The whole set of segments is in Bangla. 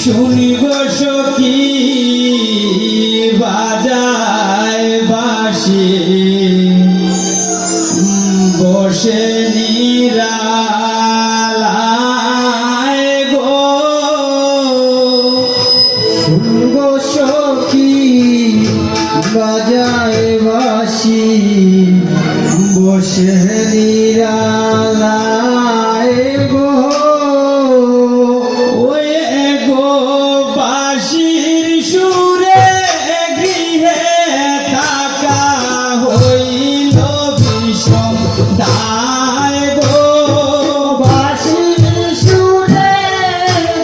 শুনিব সখী বাজায় বাঁশি বসে নিরালায় গো শুনব সখী বাজায় বাঁশি বসে নিরালায় গো বাঁশির সুরে গৃহে থাকা হইল বিষম দায় গো বাঁশির সুরে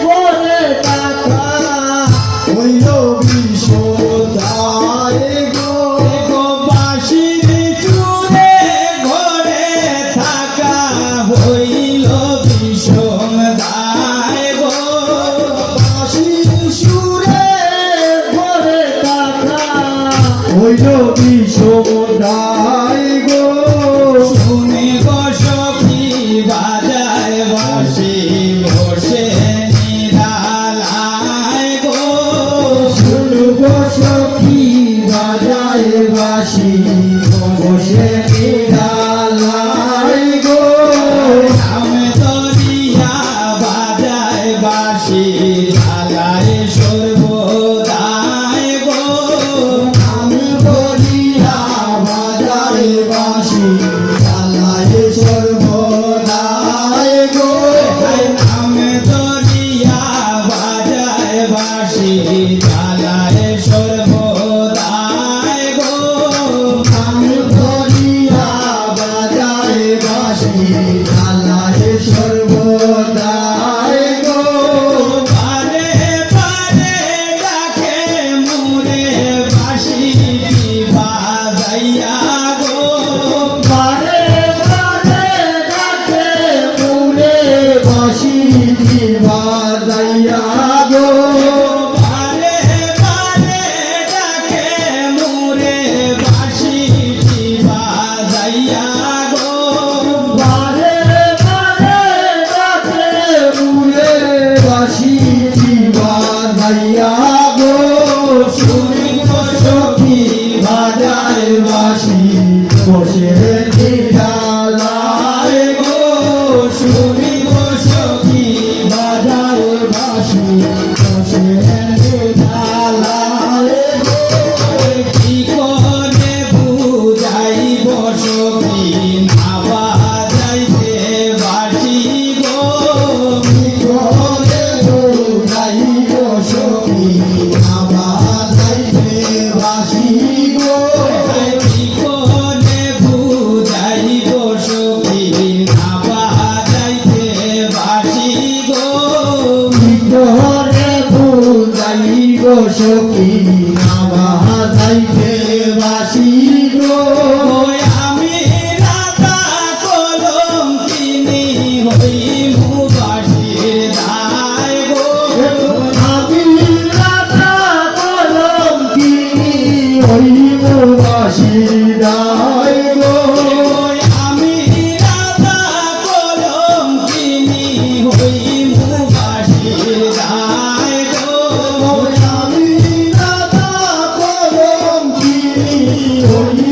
ঘরে থাকা হইল বিষদায় গো বাঁশির সুরে ঘরে থাকা হইল বিষম দায় গো হইল বিষদায় গো শুনিব সখী বাজায় বাঁশি বসে নিরালায় গো শুনব সখী বাজায় বাঁশি বসে নিরালায় গো নামে দরিয়া বাজায় বাঁশি জ্বালায় সর্বদায় গো আমি বলিয়া বাজায় বাঁশি জ্বালায় সর্বদায় গো নামে দরিয়া বাজায় বাঁশি জ্বালায় সর্বদায় গো আমি বলিয়া বাজায় বাঁশি জ্বালায় সর্বদায় গো বারে বারে ডাকে মোরে বাঁশি বাজাইয়া গো বারে বারে ডাকে মুরে বাঁশি বাজাইয়া গো বারে বারে ডাকে মোরে বাঁশি বাজাইয়া গো বারে বারে ডাকে মুরে বাঁশি বাজাইয়া গো শুনিব সখী বাজায় বাঁশি বসে নিরালায় গো শুনিব সখী বাজায় বাঁশি বসে নিরালায় গো কি করে বুঝাইব সখী না বাজাইতে বাঁশি গো করে যাইব সখী আমার যাইবে বাঁশি গো কি করে বুঝাইব সখী না বাজাইতে বাঁশি গো করে যাইব সখী আমার যাইবে বাঁশি গো ওই আমি রাধা কলম কিনি হইমু বাঁশির দায় গো আমি রাধা কলম কিনি হইব বাঁশি দায় গো ওই আমি রাধা কলম কিনি হইমু বাঁশির দায় গো আমি রাধা কলম কিনি হইব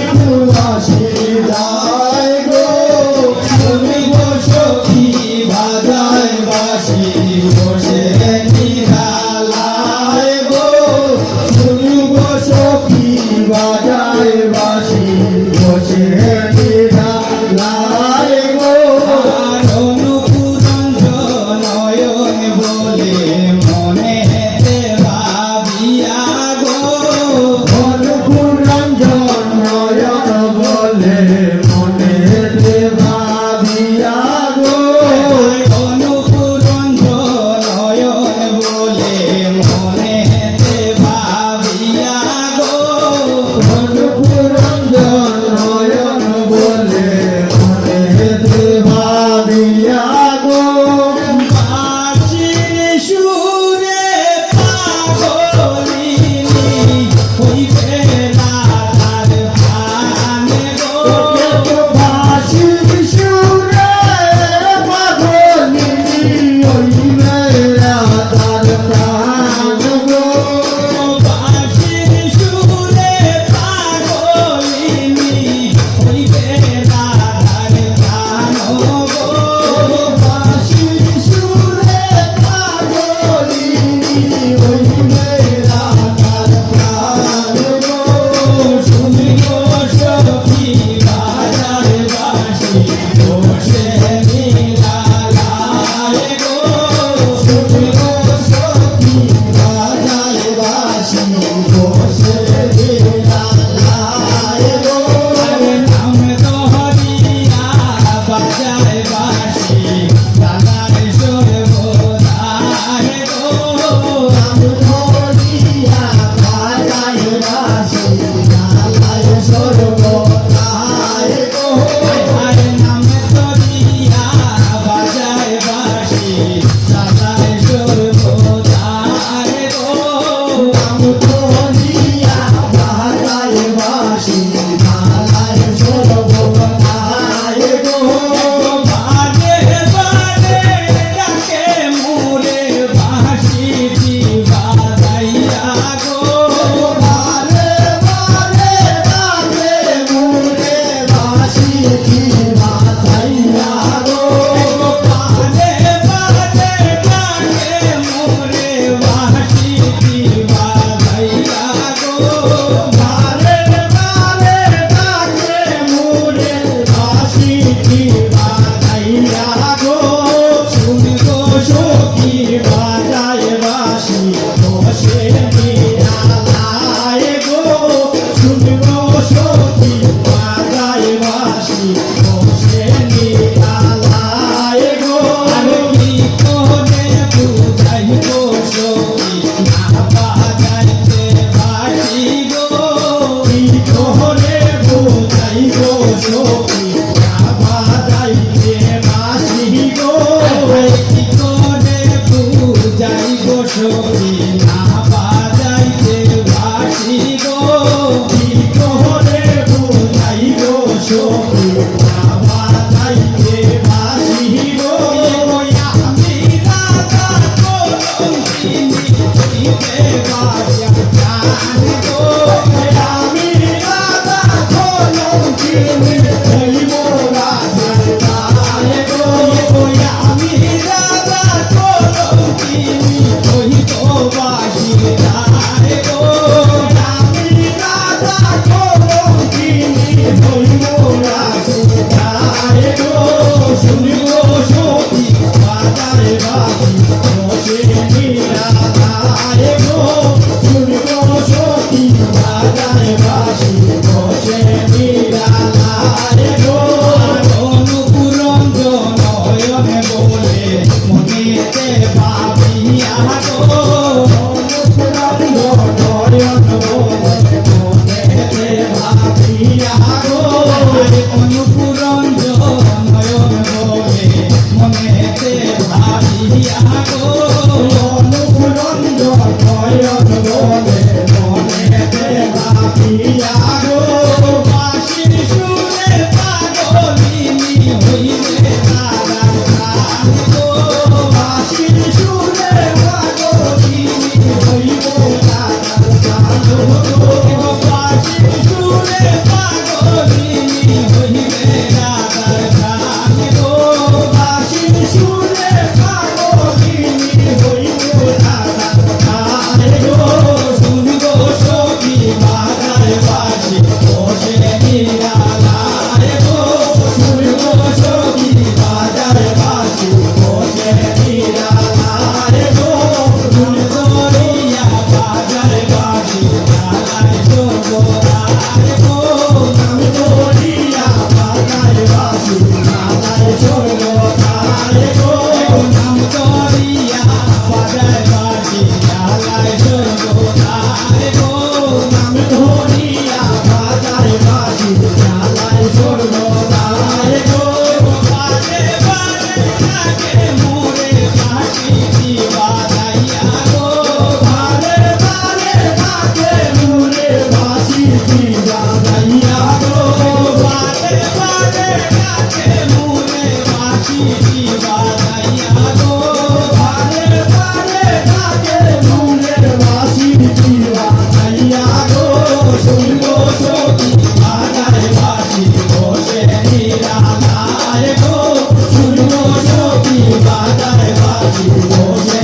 সখী না বাজাইতে বাঁশি গো কি করে বুঝাই গো সখী না বাজাইতে বাঁশি গো আমি রাধা কলঙ্কিনী হইতে বাজা গান গো আমি রাধা কলঙ্কিনী হইব রাজার গায়ে গো আমি রাধা কলঙ্কিনী হইত বাসি রায় গো আমি রাধা কলঙ্কিনী হইব রাজার গায়ে গো শুনিব সখী বাজারে বাজি বসে নিরালায় গো শুনিব সখী বাজারে বাজি বসে নিরালায় গো অনুপুরঞ্জন নয়ন বলে মনেতে ভাবিয়া গো অনুপুরঞ্জন নয়ন বলে মনেতে ভাবিয়া গো বাঁশির সুরে পাগলিনী হইবে রাধার গান গো বাঁশির সুরে পাগলিনী হইবে রাধার গান গো বাঁশির সুরে পাগলিনী হইবে রাধার গান গো বাঁশির সুরে পাগলিনী হইবে রাধার গান গো শুনব সখী বাজার বাঁশি বসে নিরালায় গো শুনব সখী বাজার বাঁশি বসে নিরালায় গো ধরিয়া বাজার বাঁশি নালায় সর্বদায় গো আমি ধরিয়া বাজার বাঁশি নালায় সর্বদায় গো নাম ধরিয়া বাজার বাঁশি নালায় সর্বদায় গো আমি ধরিয়া বাজার বাঁশি নালায় সর্বদায় গো বাজে বাজে থাকে মোরে বাঁশি বাজাইয়া গো বারে বারে থাকে মুরে বাঁশি বাজাইয়া গো বাজে বাজে থাকে মোরে বাঁশি বাজাইয়া গো বারে বারে থাকে মুরে বাঁশি বাজাইয়া গো শুনব সখী বাজার বাঁশি বসে নিরালায় গো শুনব সখী বাজার বাঁশি বসে